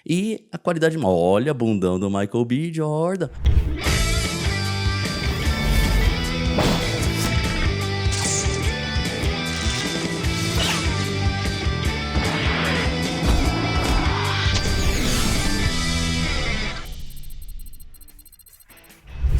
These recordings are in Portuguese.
E a qualidade, olha, bundão do Michael B. Jordan.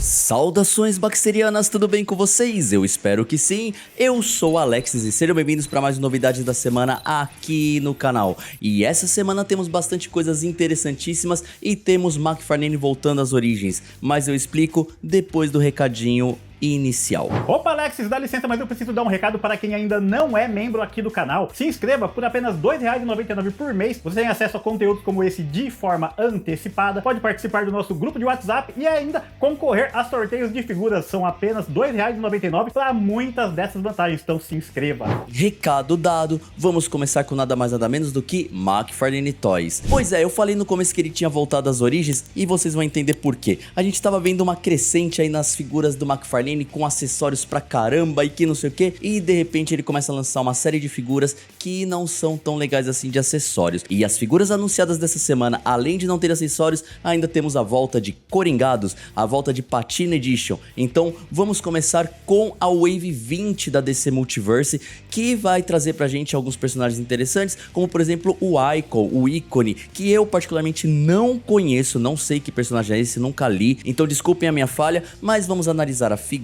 Saudações bacterianas, tudo bem com vocês? Eu espero que sim. Eu sou o Alexis e sejam bem-vindos para mais novidades da semana aqui no canal. E essa semana temos bastante coisas interessantíssimas e temos McFarlane voltando às origens, mas eu explico depois do recadinho inicial. Opa, Alexis, dá licença, mas eu preciso dar um recado para quem ainda não é membro aqui do canal. Se inscreva por apenas R$ 2,99 por mês. Você tem acesso a conteúdos como esse de forma antecipada, pode participar do nosso grupo de WhatsApp e ainda concorrer a sorteios de figuras. São apenas R$ 2,99 para muitas dessas vantagens, então se inscreva. Recado dado, vamos começar com nada mais nada menos do que McFarlane Toys. Pois é, eu falei no começo que ele tinha voltado às origens e vocês vão entender por quê. A gente tava vendo uma crescente aí nas figuras do McFarlane com acessórios pra caramba e que não sei o que, e de repente ele começa a lançar uma série de figuras que não são tão legais assim de acessórios. E as figuras anunciadas dessa semana, além de não ter acessórios, ainda temos a volta de Coringados, a volta de Patina Edition. Então vamos começar com a Wave 20 da DC Multiverse, que vai trazer pra gente alguns personagens interessantes, como por exemplo o Icon, o ícone, que eu particularmente não conheço, não sei que personagem é esse, nunca li, então desculpem a minha falha, mas vamos analisar a figura.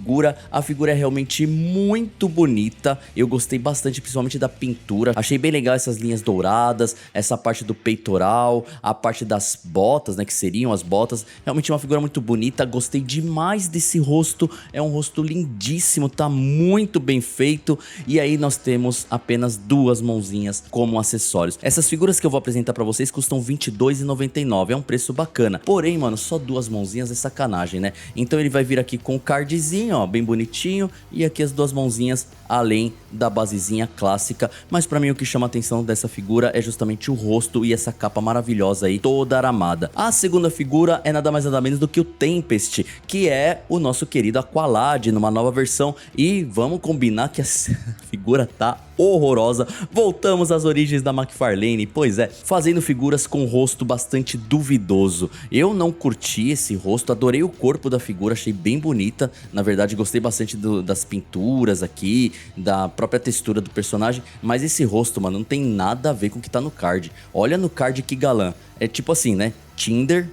A figura é realmente muito bonita, eu gostei bastante, principalmente da pintura, achei bem legal essas linhas douradas, essa parte do peitoral, a parte das botas, né, que seriam as botas, realmente uma figura muito bonita, gostei demais desse rosto, é um rosto lindíssimo, tá muito bem feito, e aí nós temos apenas duas mãozinhas como acessórios. Essas figuras que eu vou apresentar pra vocês custam R$ 22,99, é um preço bacana, porém, mano, só duas mãozinhas é sacanagem, né? Então ele vai vir aqui com o cardzinho, ó, bem bonitinho, e aqui as duas mãozinhas além da basezinha clássica, mas pra mim o que chama a atenção dessa figura é justamente o rosto e essa capa maravilhosa aí, toda aramada. A segunda figura é nada mais nada menos do que o Tempest, que é o nosso querido Aqualad numa nova versão, e vamos combinar que essa figura tá horrorosa. Voltamos às origens da McFarlane, pois é, fazendo figuras com rosto bastante duvidoso. Eu não curti esse rosto, adorei o corpo da figura, achei bem bonita, na verdade gostei bastante das pinturas aqui, da própria textura do personagem, mas esse rosto, mano, não tem nada a ver com o que tá no card. Olha no card que galã, é tipo assim, né, Tinder,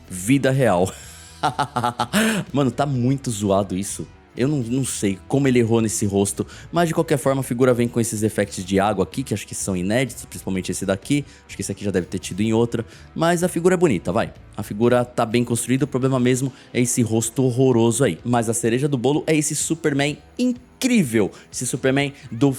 vida real. Mano, tá muito zoado isso. Eu não sei como ele errou nesse rosto, mas de qualquer forma a figura vem com esses efeitos de água aqui, que acho que são inéditos, principalmente esse daqui. Acho que esse aqui já deve ter tido em outra, mas a figura é bonita, vai. A figura tá bem construída, o problema mesmo é esse rosto horroroso aí. Mas a cereja do bolo é esse Superman incrível. Esse Superman do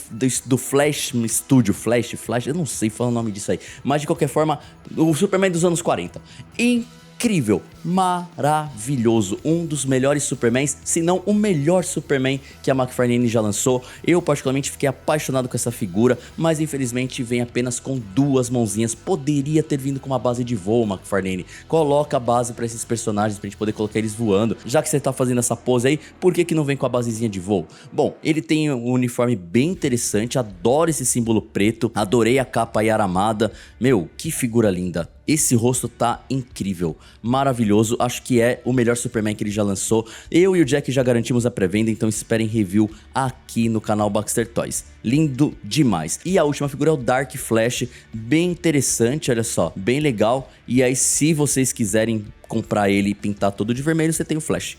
Flash Studio, Flash, eu não sei falar o nome disso aí. Mas de qualquer forma, o Superman dos anos 40. Incrível, maravilhoso, um dos melhores Supermans, se não o melhor Superman que a McFarlane já lançou. Eu particularmente fiquei apaixonado com essa figura, mas infelizmente vem apenas com duas mãozinhas. Poderia ter vindo com uma base de voo, McFarlane. Coloca a base pra esses personagens pra gente poder colocar eles voando. Já que você tá fazendo essa pose aí, por que não vem com a basezinha de voo? Bom, ele tem um uniforme bem interessante, adoro esse símbolo preto, adorei a capa aí aramada. Meu, que figura linda. Esse rosto tá incrível, maravilhoso, acho que é o melhor Superman que ele já lançou. Eu e o Jack já garantimos a pré-venda, então esperem review aqui no canal Baxter Toys. Lindo demais. E a última figura é o Dark Flash, bem interessante, olha só, bem legal. E aí se vocês quiserem comprar ele e pintar todo de vermelho, você tem o Flash.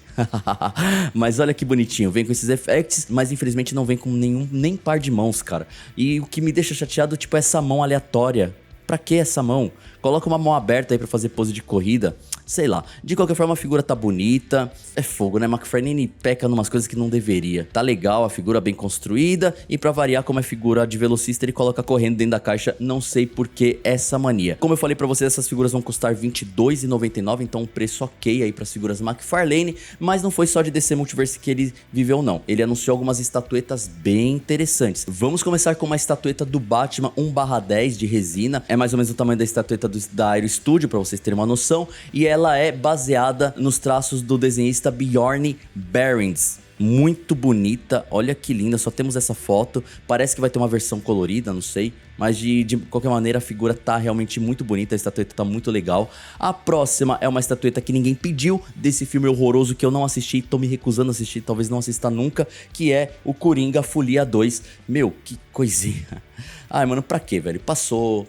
Mas olha que bonitinho, vem com esses effects, mas infelizmente não vem com nem par de mãos, cara. E o que me deixa chateado, tipo, é essa mão aleatória. Pra que essa mão? Coloca uma mão aberta aí pra fazer pose de corrida. Sei lá. De qualquer forma, a figura tá bonita. É fogo, né? McFarlane peca numas coisas que não deveria. Tá legal, a figura bem construída. E pra variar, como é figura de velocista, ele coloca correndo dentro da caixa. Não sei por que essa mania. Como eu falei pra vocês, essas figuras vão custar R$ 22,99. Então um preço ok aí pras figuras McFarlane. Mas não foi só de DC Multiverse que ele viveu, não. Ele anunciou algumas estatuetas bem interessantes. Vamos começar com uma estatueta do Batman 1/10 de resina. É mais ou menos o tamanho da estatueta da Aero Studio, pra vocês terem uma noção. E ela é baseada nos traços do desenhista Bjorn Behrens. Muito bonita, olha que linda, só temos essa foto. Parece que vai ter uma versão colorida, não sei. Mas de qualquer maneira a figura tá realmente muito bonita, a estatueta tá muito legal. A próxima é uma estatueta que ninguém pediu, desse filme horroroso que eu não assisti e tô me recusando a assistir, talvez não assista nunca, que é o Coringa Folia 2. Meu, que coisinha. Ai, mano, pra quê, velho? Passou.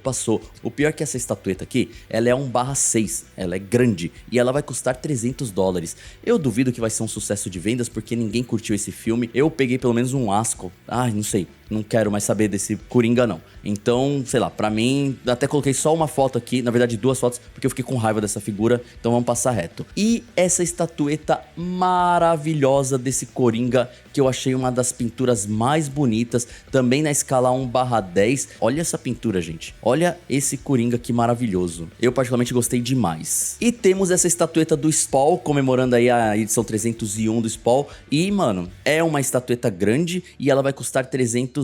O pior é que essa estatueta aqui, ela é 1/6, ela é grande e ela vai custar $300. Eu duvido que vai ser um sucesso de vendas porque ninguém curtiu esse filme. Eu peguei pelo menos um asco. Ai, não sei. Não quero mais saber desse Coringa, não. Então, sei lá, pra mim, até coloquei só uma foto aqui, na verdade 2 fotos, porque eu fiquei com raiva dessa figura, então vamos passar reto. E essa estatueta maravilhosa desse Coringa, que eu achei uma das pinturas mais bonitas, também na escala 1/10. Olha essa pintura, gente. Olha esse Coringa, que maravilhoso. Eu particularmente gostei demais. E temos essa estatueta do Spawn, comemorando aí a edição 301 do Spawn. E, mano, é uma estatueta grande e ela vai custar $300.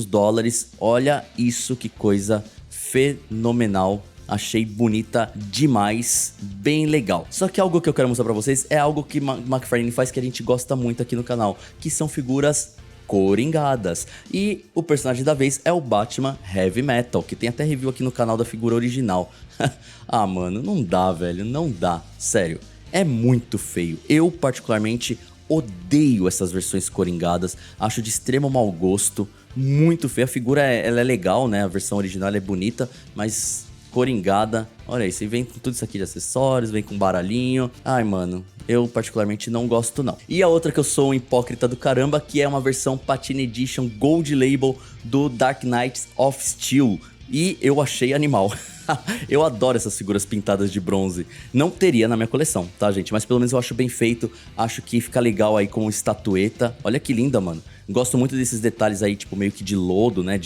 Olha isso, que coisa fenomenal. Achei bonita demais, bem legal. Só que algo que eu quero mostrar pra vocês é algo que McFarlane faz que a gente gosta muito aqui no canal, que são figuras coringadas. E o personagem da vez é o Batman Heavy Metal, que tem até review aqui no canal da figura original. Ah, mano, não dá, velho, não dá. Sério, é muito feio. Eu, particularmente, odeio essas versões coringadas, acho de extremo mau gosto, muito feia. A figura ela é legal, né? A versão original ela é bonita, mas coringada, olha aí, você vem com tudo isso aqui de acessórios, vem com baralhinho. Ai, mano, eu particularmente não gosto não. E a outra que eu sou um hipócrita do caramba, que é uma versão Patina Edition Gold Label do Dark Knights of Steel. E eu achei animal. Eu adoro essas figuras pintadas de bronze. Não teria na minha coleção, tá, gente? Mas pelo menos eu acho bem feito. Acho que fica legal aí como estatueta. Olha que linda, mano. Gosto muito desses detalhes aí, tipo, meio que de lodo, né?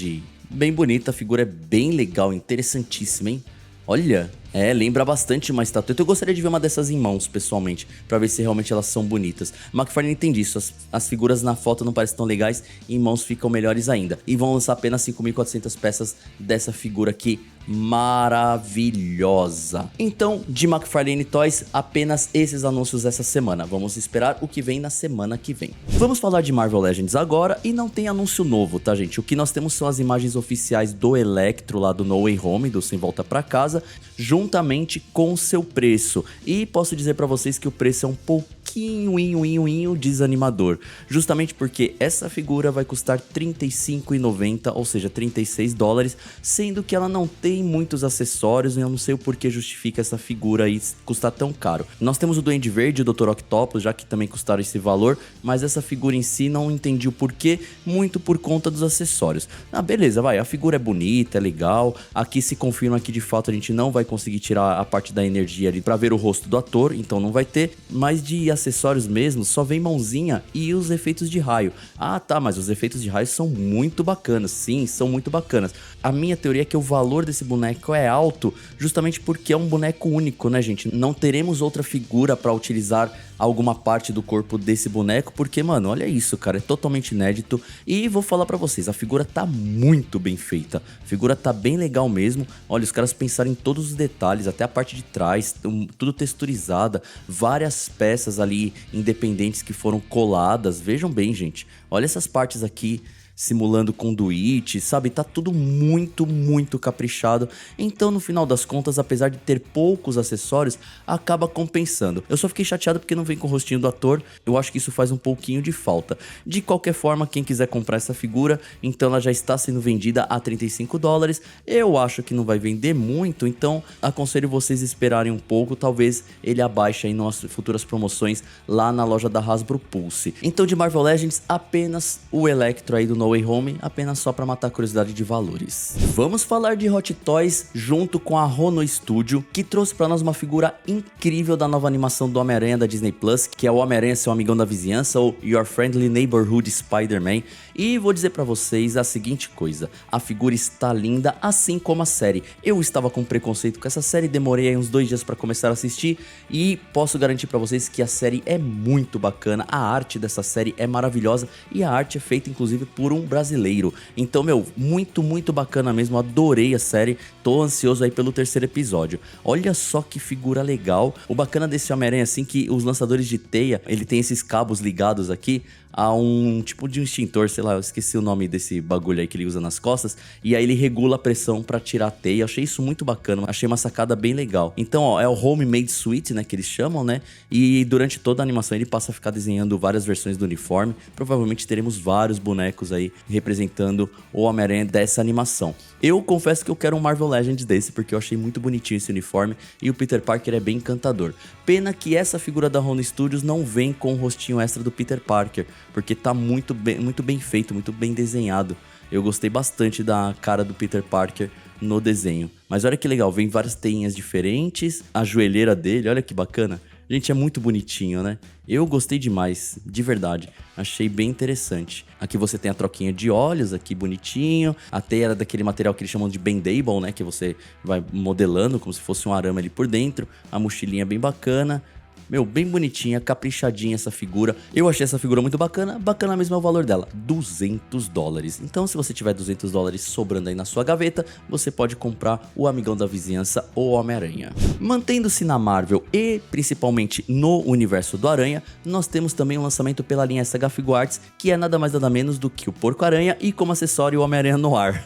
Bem bonita, a figura é bem legal, interessantíssima, hein? Olha, lembra bastante uma estatueta. Eu gostaria de ver uma dessas em mãos, pessoalmente, pra ver se realmente elas são bonitas. McFarlane entende isso, as figuras na foto não parecem tão legais, em mãos ficam melhores ainda. E vão lançar apenas 5.400 peças dessa figura aqui, maravilhosa. Então, de McFarlane Toys, apenas esses anúncios essa semana. Vamos esperar o que vem na semana que vem. Vamos falar de Marvel Legends agora, e não tem anúncio novo, tá, gente? O que nós temos são as imagens oficiais do Electro lá do No Way Home, do Sem Volta Pra Casa, juntamente com seu preço. E posso dizer pra vocês que o preço é um pouquinho desanimador, justamente porque essa figura vai custar R$35,90, ou seja, $36, sendo que ela não tem muitos acessórios, e eu não sei o porquê justifica essa figura aí custar tão caro. Nós temos o Duende Verde e o Dr. Octopus, já que também custaram esse valor, mas essa figura em si não entendi o porquê, muito por conta dos acessórios. Ah, beleza, vai, a figura é bonita, é legal, aqui se confirma que de fato a gente não vai conseguir tirar a parte da energia ali pra ver o rosto do ator, então não vai ter, mas de acessórios mesmo, só vem mãozinha e os efeitos de raio. Ah, tá, mas os efeitos de raio são muito bacanas, sim, são muito bacanas. A minha teoria é que o valor desse boneco é alto, justamente porque é um boneco único, né, gente? Não teremos outra figura pra utilizar alguma parte do corpo desse boneco, porque, mano, olha isso, cara, é totalmente inédito. E vou falar pra vocês, a figura tá muito bem feita, a figura tá bem legal mesmo. Olha, os caras pensaram em todos os detalhes, até a parte de trás, tudo texturizada, várias peças ali independentes que foram coladas. Vejam bem, gente, olha essas partes aqui simulando conduíte, sabe? Tá tudo muito caprichado. Então, no final das contas, apesar de ter poucos acessórios, acaba compensando. Eu só fiquei chateado porque não vem com o rostinho do ator. Eu acho que isso faz um pouquinho de falta. De qualquer forma, quem quiser comprar essa figura, então ela já está sendo vendida a $35. Eu acho que não vai vender muito, então aconselho vocês a esperarem um pouco. Talvez ele abaixe aí nas futuras promoções lá na loja da Hasbro Pulse. Então, de Marvel Legends, apenas o Electro aí do No Way Home, apenas só para matar a curiosidade de valores. Vamos falar de Hot Toys junto com a Rono Studio, que trouxe para nós uma figura incrível da nova animação do Homem-Aranha da Disney Plus, que é o Homem-Aranha Seu Amigão da Vizinhança, ou Your Friendly Neighborhood Spider-Man. E vou dizer para vocês a seguinte coisa, a figura está linda, assim como a série. Eu estava com preconceito com essa série, demorei aí uns 2 dias para começar a assistir, e posso garantir para vocês que a série é muito bacana, a arte dessa série é maravilhosa, e a arte é feita inclusive por um brasileiro. Então, meu, muito bacana mesmo, adorei a série, tô ansioso aí pelo 3º episódio. Olha só que figura legal. O bacana desse Homem-Aranha, assim, que os lançadores de teia, ele tem esses cabos ligados aqui. a um tipo de um extintor, sei lá, eu esqueci o nome desse bagulho aí que ele usa nas costas, e aí ele regula a pressão pra tirar a teia. Eu achei isso muito bacana, achei uma sacada bem legal. Então, ó, é o Homemade Suit, né, que eles chamam, né, e durante toda a animação ele passa a ficar desenhando várias versões do uniforme. Provavelmente teremos vários bonecos aí representando o Homem-Aranha dessa animação. Eu confesso que eu quero um Marvel Legends desse, porque eu achei muito bonitinho esse uniforme e o Peter Parker é bem encantador. Pena que essa figura da Rony Studios não vem com o rostinho extra do Peter Parker, porque tá muito bem feito, muito bem desenhado. Eu gostei bastante da cara do Peter Parker no desenho. Mas olha que legal, vem várias teinhas diferentes, a joelheira dele, olha que bacana. Gente, é muito bonitinho, né? Eu gostei demais, de verdade. Achei bem interessante. Aqui você tem a troquinha de olhos, aqui bonitinho. A teia era daquele material que eles chamam de bendable, né? Que você vai modelando como se fosse um arame ali por dentro. A mochilinha bem bacana. Meu, bem bonitinha, caprichadinha essa figura. Eu achei essa figura muito bacana. Bacana mesmo é o valor dela, $200. Então, se você tiver $200 sobrando aí na sua gaveta, você pode comprar o amigão da vizinhança ou Homem-Aranha. Mantendo-se na Marvel e principalmente no universo do Aranha, nós temos também um lançamento pela linha Saga Figuarts, que é nada mais nada menos do que o Porco-Aranha e como acessório o Homem-Aranha Noir.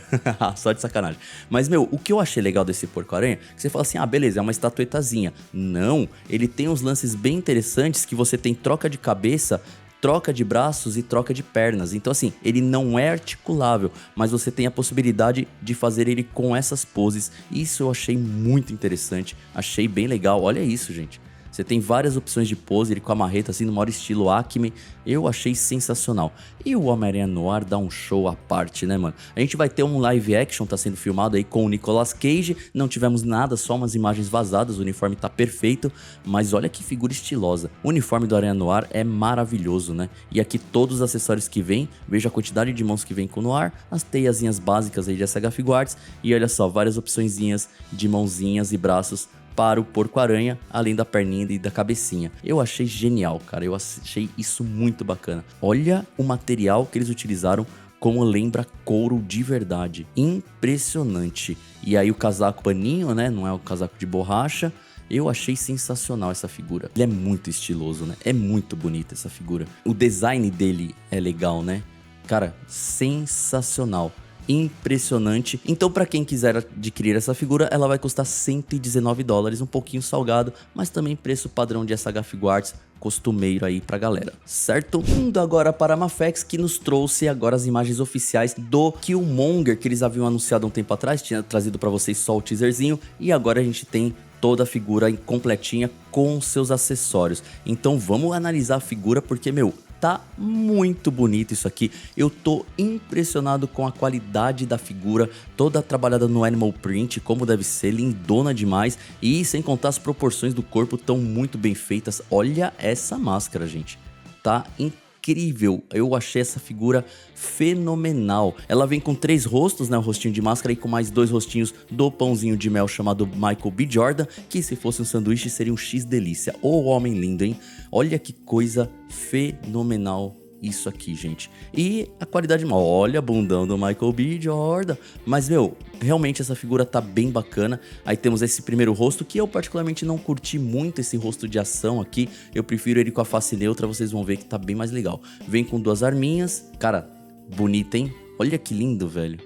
Só de sacanagem. Mas, meu, o que eu achei legal desse Porco-Aranha, que você fala assim, ah, beleza, é uma estatuetazinha. Não, ele tem uns lances bem interessantes que você tem troca de cabeça, troca de braços e troca de pernas. Então assim, ele não é articulável, mas você tem a possibilidade de fazer ele com essas poses. Isso eu achei muito interessante, achei bem legal. Olha isso, gente. Você tem várias opções de pose, ele com a marreta assim, no maior estilo Acme. Eu achei sensacional. E o Homem-Aranha Noir dá um show à parte, né, mano? A gente vai ter um live action, tá sendo filmado aí com o Nicolas Cage. Não tivemos nada, só umas imagens vazadas, o uniforme tá perfeito. Mas olha que figura estilosa. O uniforme do Aranha Noir é maravilhoso, né? E aqui todos os acessórios que vem, veja a quantidade de mãos que vem com o Noir, as teiazinhas básicas aí de Saga Figuarts. E olha só, várias opçõezinhas de mãozinhas e braços para o Porco-Aranha, além da perninha e da cabecinha. Eu achei genial, cara. Eu achei isso muito bacana. Olha o material que eles utilizaram, como lembra couro de verdade. Impressionante. E aí o casaco paninho, né? Não é o casaco de borracha. Eu achei sensacional essa figura. Ele é muito estiloso, né? É muito bonita essa figura. O design dele é legal, né? Cara, sensacional. Impressionante. Então, para quem quiser adquirir essa figura, ela vai custar $119, um pouquinho salgado, mas também preço padrão de Saga Figuarts, costumeiro aí pra galera, certo? Indo agora para a Mafex, que nos trouxe agora as imagens oficiais do Killmonger, que eles haviam anunciado um tempo atrás, tinha trazido para vocês só o teaserzinho, e agora a gente tem toda a figura completinha com seus acessórios. Então vamos analisar a figura, porque, meu, tá muito bonito isso aqui. Eu tô impressionado com a qualidade da figura, toda trabalhada no animal print, como deve ser, lindona demais. E sem contar as proporções do corpo, tão muito bem feitas. Olha essa máscara, gente. Tá incrível. Eu achei essa figura fenomenal. Ela vem com 3 rostos, né? Um rostinho de máscara e com mais 2 rostinhos do pãozinho de mel chamado Michael B. Jordan, que se fosse um sanduíche seria um X-delícia. Ô, homem lindo, hein? Olha que coisa fenomenal isso aqui, gente. E a qualidade, olha, bundão do Michael B. Jordan. Mas, meu, realmente essa figura tá bem bacana. Aí temos esse primeiro rosto, que eu particularmente não curti muito esse rosto de ação aqui. Eu prefiro ele com a face neutra, vocês vão ver que tá bem mais legal. Vem com 2 arminhas. Cara, bonita, hein? Olha que lindo, velho.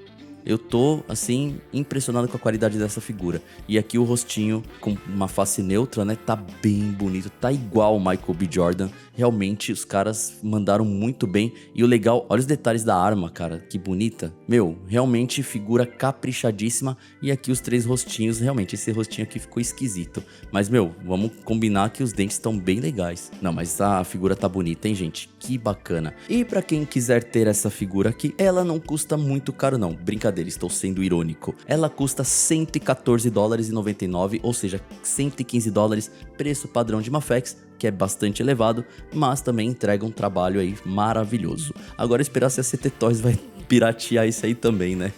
Eu tô, assim, impressionado com a qualidade dessa figura. E aqui o rostinho com uma face neutra, né? Tá bem bonito. Tá igual o Michael B. Jordan. Realmente, os caras mandaram muito bem. E o legal, olha os detalhes da arma, cara. Que bonita. Meu, realmente figura caprichadíssima. E aqui os 3 rostinhos. Realmente, esse rostinho aqui ficou esquisito. Mas, meu, vamos combinar que os dentes estão bem legais. Não, mas a figura tá bonita, hein, gente? Que bacana. E pra quem quiser ter essa figura aqui, ela não custa muito caro, não. Brincadeira. Estou sendo irônico. Ela custa $114,99, ou seja, $115, preço padrão de Mafex, que é bastante elevado, mas também entrega um trabalho aí maravilhoso. Agora esperar se a CT Toys vai piratear isso aí também, né?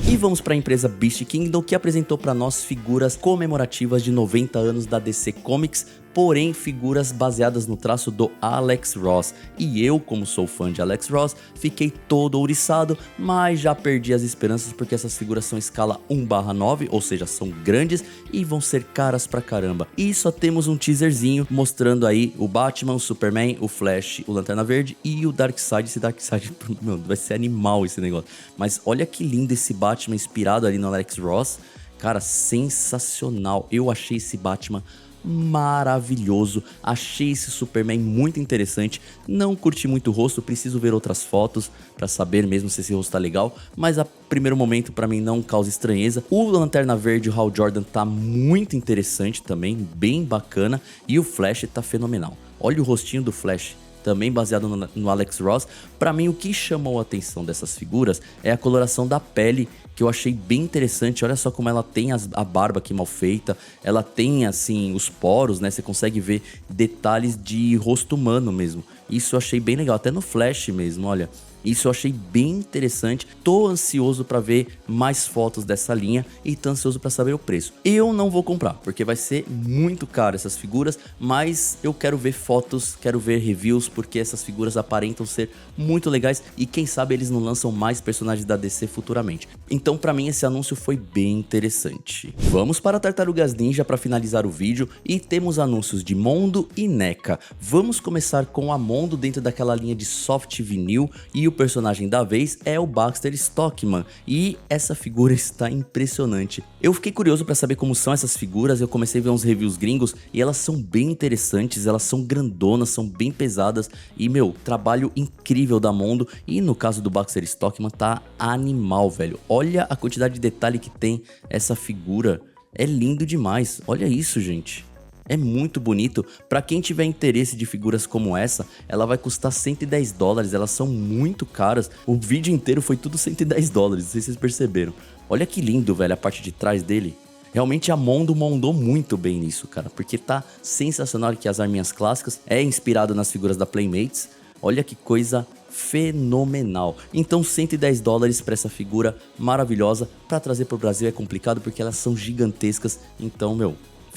E vamos para a empresa Beast Kingdom, que apresentou para nós figuras comemorativas de 90 anos da DC Comics, porém figuras baseadas no traço do Alex Ross. E eu, como sou fã de Alex Ross, fiquei todo ouriçado, mas já perdi as esperanças porque essas figuras são escala 1/9, ou seja, são grandes e vão ser caras pra caramba. E só temos um teaserzinho mostrando aí o Batman, o Superman, o Flash, o Lanterna Verde e o Darkseid. Esse Darkseid, meu, vai ser animal esse negócio. Mas olha que lindo esse Batman inspirado ali no Alex Ross. Cara, sensacional. Eu achei esse Batman maravilhoso, achei esse Superman muito interessante. Não curti muito o rosto, preciso ver outras fotos pra saber mesmo se esse rosto tá legal, mas a primeiro momento pra mim não causa estranheza. O Lanterna Verde, o Hal Jordan, tá muito interessante também, bem bacana, e o Flash tá fenomenal. Olha o rostinho do Flash, também baseado no Alex Ross. Pra mim, o que chamou a atenção dessas figuras é a coloração da pele, que eu achei bem interessante. Olha só como ela tem a barba aqui mal feita, ela tem assim os poros, né? Você consegue ver detalhes de rosto humano mesmo. Isso eu achei bem legal, até no Flash mesmo, olha. Isso eu achei bem interessante. Tô ansioso pra ver mais fotos dessa linha e tô ansioso pra saber o preço. Eu não vou comprar, porque vai ser muito caro essas figuras, mas eu quero ver fotos, quero ver reviews, porque essas figuras aparentam ser muito legais e quem sabe eles não lançam mais personagens da DC futuramente. Então pra mim esse anúncio foi bem interessante. Vamos para Tartarugas Ninja para finalizar o vídeo e temos anúncios de Mondo e NECA. Vamos começar com a Mondo dentro daquela linha de soft vinil e o personagem da vez é o Baxter Stockman e essa figura está impressionante. Eu fiquei curioso para saber como são essas figuras, eu comecei a ver uns reviews gringos e elas são bem interessantes, elas são grandonas, são bem pesadas e meu, trabalho incrível da Mondo e no caso do Baxter Stockman tá animal, velho. Olha a quantidade de detalhe que tem essa figura, é lindo demais, olha isso, gente. É muito bonito. Pra quem tiver interesse de figuras como essa, ela vai custar $110, elas são muito caras. O vídeo inteiro foi tudo $110, não sei se vocês perceberam. Olha que lindo, velho, a parte de trás dele. Realmente a Mondo mandou muito bem nisso, cara, porque tá sensacional que as arminhas clássicas é inspirado nas figuras da Playmates. Olha que coisa fenomenal. Então $110 para essa figura maravilhosa. Pra trazer pro Brasil é complicado porque elas são gigantescas, então, meu,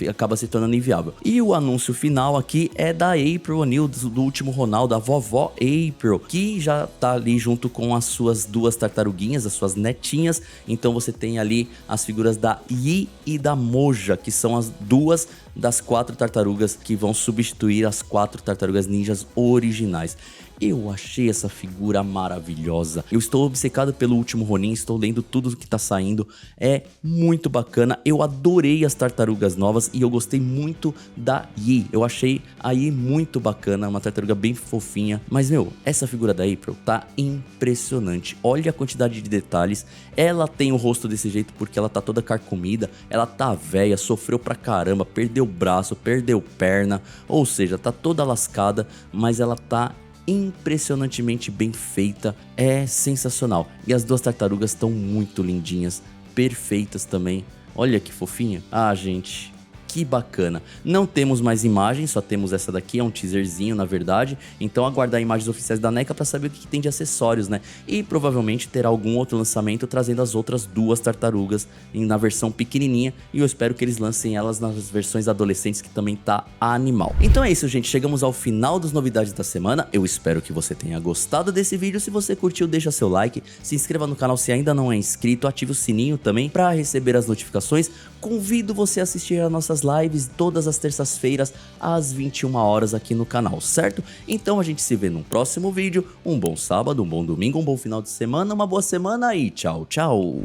acaba se tornando inviável. E o anúncio final aqui é da April O'Neil, do último Ronaldo, da vovó April, que já tá ali junto com as suas duas tartaruguinhas, as suas netinhas. Então você tem ali as figuras da Yi e da Moja, que são as duas das 4 tartarugas que vão substituir as 4 tartarugas ninjas originais. Eu achei essa figura maravilhosa. Eu estou obcecado pelo último Ronin, estou lendo tudo que tá saindo. É muito bacana. Eu adorei as tartarugas novas e eu gostei muito da Yi. Eu achei a Yi muito bacana, uma tartaruga bem fofinha. Mas, meu, essa figura da April tá impressionante. Olha a quantidade de detalhes. Ela tem o rosto desse jeito porque ela tá toda carcomida. Ela tá velha, sofreu pra caramba, perdeu braço, perdeu perna. Ou seja, tá toda lascada, mas ela tá impressionantemente bem feita, é sensacional. E as duas tartarugas estão muito lindinhas, perfeitas também. Olha que fofinha. Ah, gente, que bacana. Não temos mais imagens, só temos essa daqui, é um teaserzinho na verdade. Então aguardar imagens oficiais da NECA para saber o que tem de acessórios, né? E provavelmente terá algum outro lançamento trazendo as outras duas tartarugas na versão pequenininha. E eu espero que eles lancem elas nas versões adolescentes, que também tá animal. Então é isso, gente, chegamos ao final das novidades da semana. Eu espero que você tenha gostado desse vídeo. Se você curtiu, deixa seu like, se inscreva no canal se ainda não é inscrito, ative o sininho também para receber as notificações. Convido você a assistir às nossas lives todas as terças-feiras às 21 horas aqui no canal, certo? Então a gente se vê num próximo vídeo. Um bom sábado, um bom domingo, um bom final de semana, uma boa semana e tchau, tchau!